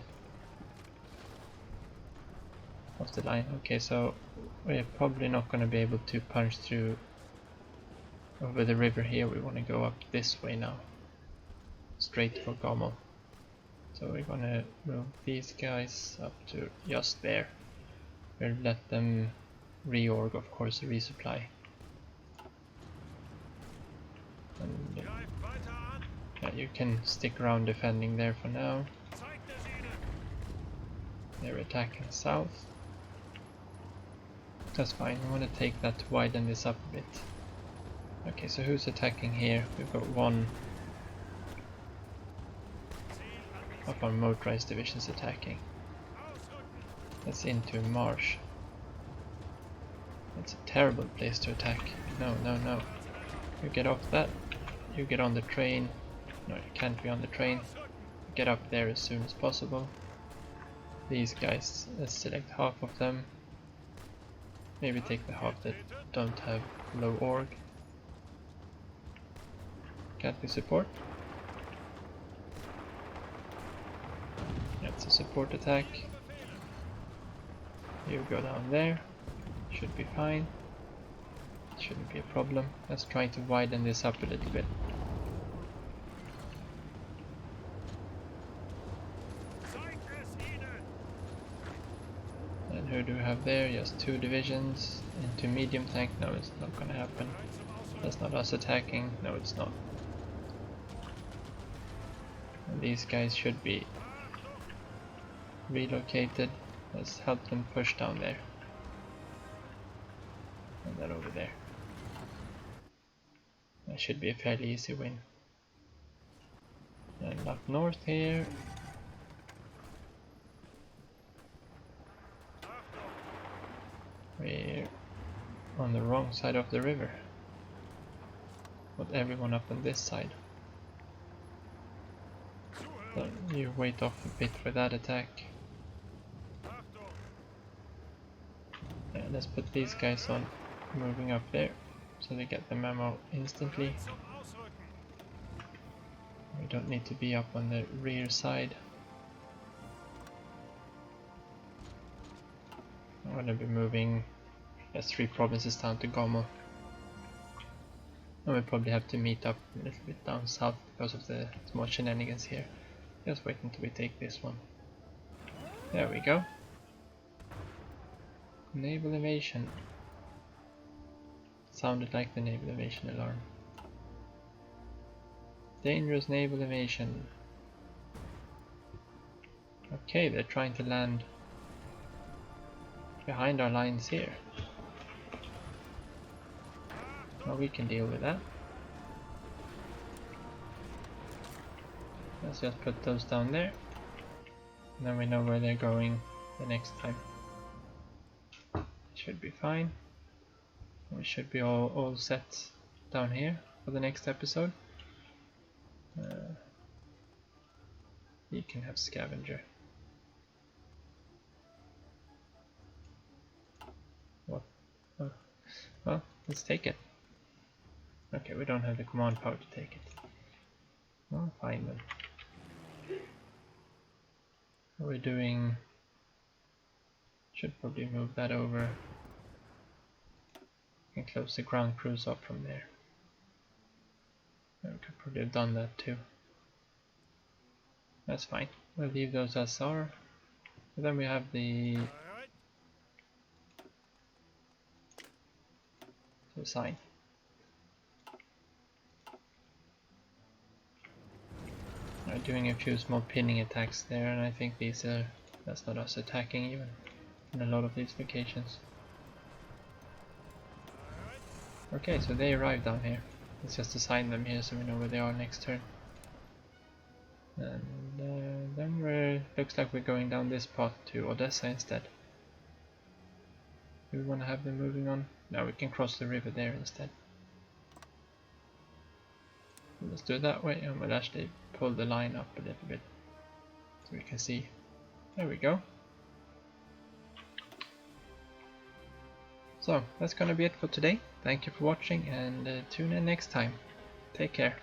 line. Okay, so we're probably not going to be able to punch through over the river here. We want to go up this way now, straight for Gommel. So we're going to move these guys up to just there. We'll let them reorg, of course, resupply. And, yeah, you can stick around defending there for now. They're attacking south. That's fine, I want to take that to widen this up a bit. Okay, so who's attacking here? We've got one of our motorized divisions attacking. That's into a marsh. That's a terrible place to attack. No, no, no. You get off that. You get on the train. No, you can't be on the train. Get up there as soon as possible. These guys, let's select half of them. Maybe take the half that don't have low org. Can't we support? That's a support attack. You go down there. Should be fine. Shouldn't be a problem. Let's try to widen this up a little bit. And who do we have there? Just 2 divisions into medium tank. No, it's not gonna happen. That's not us attacking. No, it's not. And these guys should be relocated. Let's help them push down there. And that over there. That should be a fairly easy win. And up north here. We're on the wrong side of the river. Put everyone up on this side. So you wait off a bit for that attack. Let's put these guys on moving up there so they get the memo instantly. We don't need to be up on the rear side. I'm going to be moving 3 provinces down to Gomo. And we'll probably have to meet up a little bit down south because of the small shenanigans here. Just wait until we take this one. There we go. Naval invasion. Sounded like the naval invasion alarm. Dangerous naval invasion. Okay, they're trying to land behind our lines here. Well, we can deal with that. Let's just put those down there. And then we know where they're going the next time. Should be fine. We should be all set down here for the next episode. You can have scavenger. What? Oh. Well, let's take it. Okay, we don't have the command power to take it. Well, fine then. What are we doing? Should probably move that over. And close the ground crews up from there. We could probably have done that too. That's fine. We'll leave those as are. And then we have the sign. We're doing a few small pinning attacks there, and I think these are, that's not us attacking even in a lot of these locations. Okay, so they arrived down here. Let's just assign them here so we know where they are next turn. And then looks like we're going down this path to Odessa instead. Do we want to have them moving on? No, we can cross the river there instead. Let's do it that way, and we'll actually pull the line up a little bit so we can see. There we go. So that's gonna be it for today. Thank you for watching, and tune in next time. Take care.